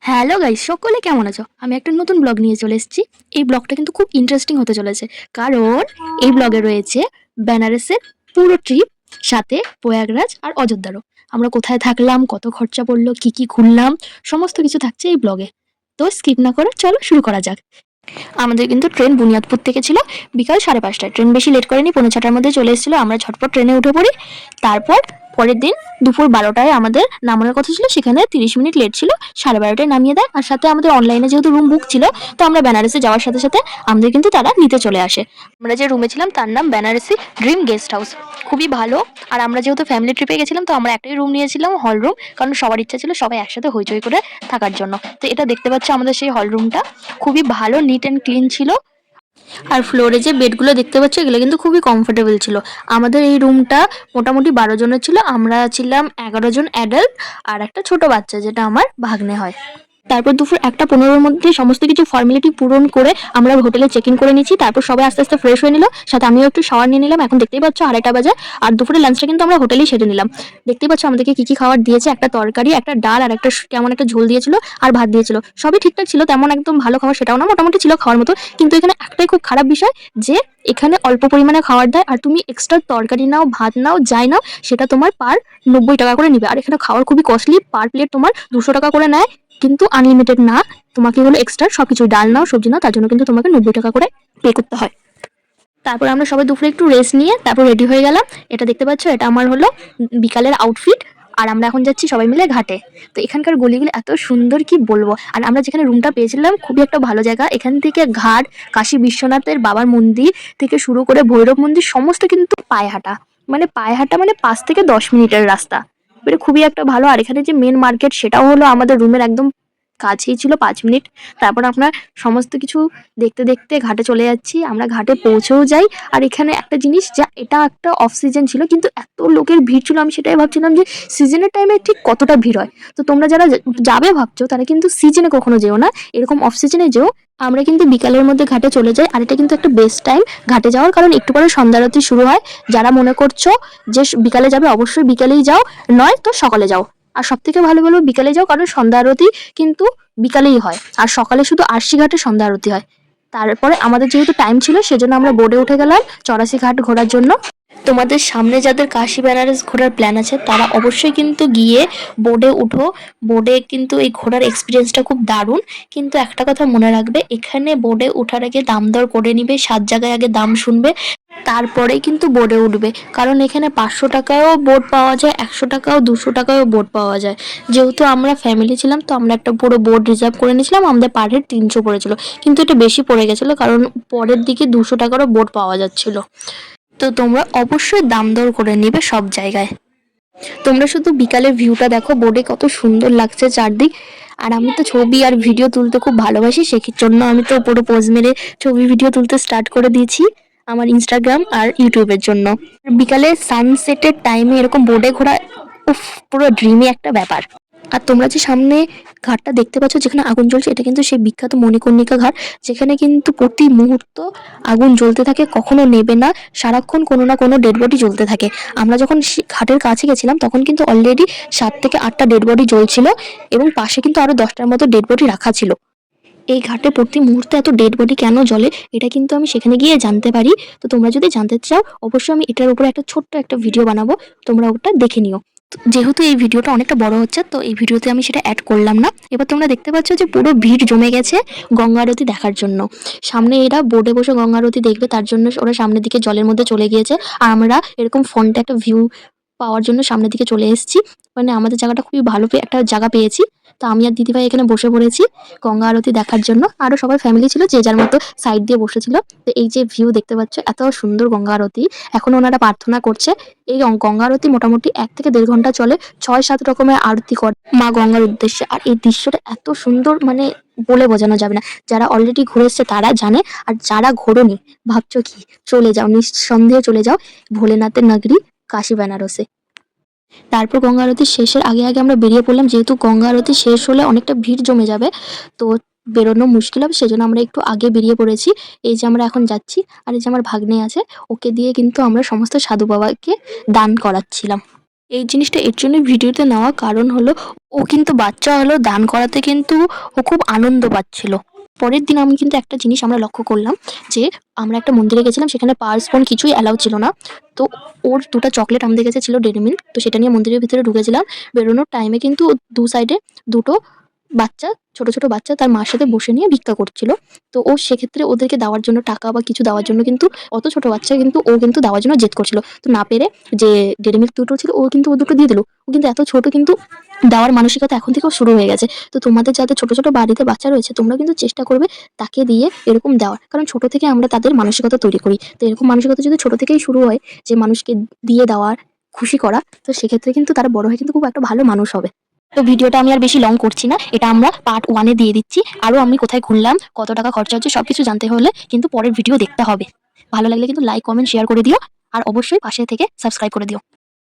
Hello guys, সকলে কেমন আছো? আমি একটা নতুন ব্লগ নিয়ে চলে এসেছি। এই ব্লগটা কিন্তু খুব ইন্টারেস্টিং হতে চলেছে, কারণ এই ব্লগে রয়েছে বেনারসের পুরো ট্রিপ, সাথে প্রয়াগরাজ আর অযোধ্যারও। আমরা কোথায় থাকলাম, কত খরচা পড়লো, কি কি ঘুরলাম, সমস্ত কিছু থাকছে এই ব্লগে। তো স্কিপ না করে চলো শুরু করা যাক। আমাদের কিন্তু ট্রেন বুনিয়াদপুর থেকে ছিল বিকাল 5:30টায়। ট্রেন বেশি লেট করেনি, 6:45টার মধ্যে চলে এসেছিলো। আমরা ঝটপট ট্রেনে উঠে পড়ি। তারপর পরের দিন দুপুর 12টায় আমাদের নামানোর কথা ছিল, সেখানে 30 মিনিট লেট ছিল, 12:30টায় নামিয়ে দেয়। আর সাথে আমাদের অনলাইনে যেহেতু রুম বুক ছিল, তো আমরা বেনারসে যাওয়ার সাথে সাথে আমাদের কিন্তু তারা নিতে চলে আসে। আমরা যে রুমে ছিলাম তার নাম বেনারসি ড্রিম গেস্ট হাউস, খুবই ভালো। আর আমরা যেহেতু ফ্যামিলি ট্রিপে গেছিলাম, তো আমরা একটাই রুম নিয়েছিলাম, হল রুম, কারণ সবার ইচ্ছা ছিল সবাই একসাথে হইচই করে থাকার জন্য। তো এটা দেখতে পাচ্ছ আমাদের সেই হল রুমটা, খুবই ভালো, নিট অ্যান্ড ক্লিন ছিল। আর ফ্লোরে যে বেডগুলো দেখতে পাচ্ছ, এগুলো কিন্তু খুবই কমফোর্টেবল ছিল। আমাদের এই রুমটা মোটামুটি 12 জনের ছিল। আমরা ছিলাম 11 জন অ্যাডাল্ট, আর একটা ছোট বাচ্চা, যেটা আমার ভাগ্নে হয়। তারপর দুপুর 1:15-র মধ্যে সমস্ত কিছু ফর্মালিটি পূরণ করে আমরা হোটেলে চেক ইন করে নিচ্ছি। তারপর সবাই আস্তে আস্তে ফ্রেশ হয়ে নিল, সাথে আমিও একটু শাওয়ার নিয়ে নিলাম। এখন দেখতেই পাচ্ছ 2:30 বাজে। আর দুপুরে লাঞ্চটা কিন্তু আমরা হোটেলেই সেরে নিলাম। দেখতেই পাচ্ছ আমাদেরকে কি কি খাবার দিয়েছে, একটা তরকারি, একটা ডাল, আর একটা কেমন একটা ঝোল দিয়েছিল, আর ভাত দিয়েছিল। সবই ঠিকঠাক ছিল, তেমন একদম ভালো খাবার সেটাও না, মোটামুটি ছিল খাওয়ার মতো। কিন্তু এখানে একটাই খুব খারাপ বিষয়, যে এখানে অল্প পরিমাণে খাবার দেয়, আর তুমি এক্সট্রা তরকারি নাও, ভাত নাও, যাই নাও, সেটা তোমার পার 90 টাকা করে নিবে। আর এখানে খাবার খুবই কস্টলি, পার প্লেট তোমার 200 টাকা করে নেয়, কিন্তু আনলিমিটেড না। তোমাকে হলো এক্সট্রা সবকিছু, ডাল নাও, সবজি নাও, তার জন্য কিন্তু তোমাকে 90 টাকা করে পে করতে হয়। তারপর আমরা সবাই দুপুরে একটু রেস্ট নিয়ে তারপর রেডি হয়ে গেলাম। এটা দেখতে পাচ্ছ, এটা আমার হলো বিকালের আউটফিট। আর আমরা এখন যাচ্ছি সবাই মিলে ঘাটে। তো এখানকার গলিগুলো এত সুন্দর, কি বলবো। আর আমরা যেখানে রুমটা পেয়েছিলাম, খুবই একটা ভালো জায়গা। এখান থেকে ঘাট, কাশী বিশ্বনাথের বাবার মন্দির থেকে শুরু করে ভৈরব মন্দির, সমস্ত কিন্তু পায়ে হাঁটা। মানে পায়ে হাঁটা মানে 5 থেকে 10 মিনিটের রাস্তা। এবারে খুবই একটা ভালো। আর এখানে যে মেন মার্কেট, সেটাও হলো আমাদের রুমের একদম কাছেই ছিল, 5 মিনিট। তারপর আমরা সমস্ত কিছু দেখতে দেখতে ঘাটে চলে যাচ্ছি। আমরা ঘাটে পৌঁছেও যাই। আর এখানে একটা জিনিস, যা এটা একটা অফ সিজন ছিল, কিন্তু এত লোকের ভিড় ছিল, আমি সেটাই ভাবছিলাম যে সিজনের টাইমে ঠিক কতটা ভিড় হয়। তো তোমরা যারা যাবে ভাবছো, তারা কিন্তু সিজনে কখনো যেও না, এরকম অফ সিজনে যেও। আমরা কিন্তু বিকালের মধ্যে ঘাটে চলে যাই। আর এটা কিন্তু একটা বেস্ট টাইম ঘাটে যাওয়ার, কারণ একটু পরে সন্ধ্যা আরতি শুরু হয়। যারা মনে করছো যে বিকালে যাবে, অবশ্যই বিকালেই যাও, নয় তো সকালে যাও। আর সব থেকে ভালো বলবো বিকালে যাও, কারণ সন্ধ্যা আরতি কিন্তু বিকালেই হয়, আর সকালে শুধু আরশি ঘাটে সন্ধ্যা আরতি হয়। তারপরে আমাদের যেহেতু টাইম ছিল, সেজন্য আমরা বোটে উঠে গেলাম 84 ঘাট ঘোরার জন্য। তোমাদের সামনে যাদের কাশী বেনারস ঘোরার প্ল্যান আছে, তারা অবশ্যই কিন্তু গিয়ে বোর্ডে উঠো। বোর্ডে কিন্তু এই ঘোরার এক্সপিরিয়েন্সটা খুব দারুণ। কিন্তু একটা কথা মনে রাখবে, এখানে বোর্ডে ওঠার আগে দাম দর করে নিবে, 7 জায়গায় আগে দাম শুনবে, তারপরেই কিন্তু বোর্ডে উঠবে। কারণ এখানে 500 টাকায়ও বোট পাওয়া যায়, 100 টাকাও, 200 টাকায়ও বোট পাওয়া যায়। যেহেতু আমরা ফ্যামিলি ছিলাম, তো আমরা একটা পুরো বোট রিজার্ভ করে নিয়েছিলাম। আমাদের পার হেড 300 পড়েছিল, কিন্তু এটা বেশি পড়ে গেছিলো, কারণ পরের দিকে 200 টাকারও বোট পাওয়া যাচ্ছিল। তো তোমরা অবশ্যই দাম দর করে নিবে সব জায়গায়। তোমরা শুধু বিকালের ভিউটা দেখো, বোর্ডে কত সুন্দর লাগছে চারদিক। আর আমি তো ছবি আর ভিডিও তুলতে খুব ভালোবাসি, জন্য আমি তো পুরো পোজ মেরে ছবি ভিডিও তুলতে স্টার্ট করে দিয়েছি আমার ইনস্টাগ্রাম আর ইউটিউবের জন্য। বিকালে সানসেটের টাইমে এরকম বোর্ডে ঘোরা, উফ, পুরো ড্রিমি একটা ব্যাপার। আর তোমরা যে সামনে ঘাটটা দেখতে পাচ্ছ, যেখানে আগুন জ্বলছে, এটা কিন্তু সেই বিখ্যাত মণিকর্ণিকা ঘাট, যেখানে কিন্তু প্রতি মুহূর্ত আগুন জ্বলতে থাকে, কখনো নেবে না। সারাক্ষণ কোনো না কোনো ডেড বডি জ্বলতে থাকে। আমরা যখন ঘাটের কাছে গেছিলাম, তখন কিন্তু অলরেডি 7 থেকে 8টা ডেড বডি জ্বলছিল, এবং পাশে কিন্তু আরো 10টার মতো ডেড বডি রাখা ছিল। এই ঘাটে প্রতি মুহূর্তে এত ডেড বডি কেন জ্বলে, এটা কিন্তু আমি সেখানে গিয়ে জানতে পারি। তো তোমরা যদি জানতে চাও, অবশ্যই আমি এটার উপরে একটা ছোট্ট একটা ভিডিও বানাবো, তোমরা ওটা দেখে নিও। যেহেতু এই ভিডিওটা অনেকটা বড় হচ্ছে, তো এই ভিডিওতে আমি সেটা অ্যাড করলাম না। এবার তোমরা দেখতে পাচ্ছ যে পুরো ভিড় জমে গেছে গঙ্গা আরতি দেখার জন্য। সামনে এরা বোটে বসে গঙ্গা আরতি দেখবে, তার জন্য ওরা সামনের দিকে জলের মধ্যে চলে গিয়েছে। আর আমরা এরকম ফ্রন্টে একটা ভিউ পাওয়ার জন্য সামনের দিকে চলে এসেছি। মানে আমাদের জায়গাটা খুবই ভালো একটা জায়গা পেয়েছি। তো আমি আর দিদিভাই এখানে বসে পড়েছি গঙ্গা আরতি দেখার জন্য। আরো সবাই ফ্যামিলি ছিল, যে যার মতো সাইড দিয়ে বসেছিল। তো এই যে ভিউ দেখতে পাচ্ছ, এত সুন্দর গঙ্গা আরতি। এখন ওনারা প্রার্থনা করছে। এই গঙ্গা আরতি মোটামুটি 1 থেকে 1.5 ঘন্টা চলে। 6-7 রকমের আরতি করে মা গঙ্গার উদ্দেশ্যে। আর এই দৃশ্যটা এত সুন্দর, মানে বলে বোঝানো যাবে না। যারা অলরেডি ঘুরে এসছে তারা জানে, আর যারা ঘোরোনি, ভাবছো কি, চলে যাও, নিঃসন্দেহে চলে যাও ভোলেনাথের নগরী কাশী বেনারসে। তারপর গঙ্গা আরতি শেষের আগে আগে আমরা বেরিয়ে পড়লাম, যেহেতু গঙ্গা আরতি শেষ হলে অনেকটা ভিড় জমে যাবে, তো বেরোনো মুশকিল হবে, সেজন্য আমরা একটু আগে বেরিয়ে পড়েছি। এই যে আমরা এখন যাচ্ছি, আর এই যে আমার ভাগ্নে আছে, ওকে দিয়ে কিন্তু আমরা সমস্ত সাধু বাবাকে দান করাচ্ছিলাম। এই জিনিসটা এর জন্য ভিডিওতে নেওয়া কারণ হলো ও কিন্তু বাচ্চা হলো দান করাতে কিন্তু ও খুব আনন্দ পাচ্ছিল। পরের দিন আমি কিন্তু একটা জিনিস আমরা লক্ষ্য করলাম যে আমরা একটা মন্দিরে গেছিলাম, সেখানে পার্স ফোন কিছুই অ্যালাউ ছিল না। তো ওর ২টা চকলেট আমাদের কাছে ছিল ডেইরি মিল্ক, তো সেটা নিয়ে মন্দিরের ভিতরে ঢুকেছিলাম। বেরোনোর টাইমে কিন্তু ও ২ সাইডে ২টো বাচ্চা, ছোট, ছোট বাচ্চা তার মার সাথে বসে নিয়ে ভিক্ষা করছিল। তো ও সেক্ষেত্রে ওদেরকে দেওয়ার জন্য টাকা বা কিছু দেওয়ার জন্য কিন্তু অত ছোট বাচ্চা কিন্তু ও কিন্তু দেওয়ার জন্য জেদ করছিল। তো না পেরে যে ডেইরি মিল্ক ২টো ছিল ও কিন্তু ও ২টো দিয়ে দিল। ও কিন্তু এত ছোট কিন্তু দেওয়ার মানসিকতা এখন থেকেও শুরু হয়ে গেছে। তো তোমাদের যাদের ছোট, ছোট বাড়িতে বাচ্চা রয়েছে তোমরা কিন্তু চেষ্টা করবে তাকে দিয়ে এরকম দেওয়ার। কারণ ছোট থেকে আমরা তাদের মানসিকতা তৈরি করি। তো এরকম মানসিকতা যদি ছোট থেকেই শুরু হয় যে মানুষকে দিয়ে দেওয়ার, খুশি করা, তো সেক্ষেত্রে কিন্তু তারা বড় হয়ে কিন্তু খুব একটা ভালো মানুষ হবে। তো ভিডিওটা আমি আর বেশি লং করছি না, এটা আমরা পার্ট 1 এ দিয়ে দিচ্ছি। আরো আমি কোথায় ঘুরলাম, কত টাকা খরচা হচ্ছে সবকিছু জানতে হলে কিন্তু পরের ভিডিও দেখতে হবে। ভালো লাগলে কিন্তু লাইক, কমেন্ট, শেয়ার করে দিও আর অবশ্যই পাশে থেকে সাবস্ক্রাইব করে দিও।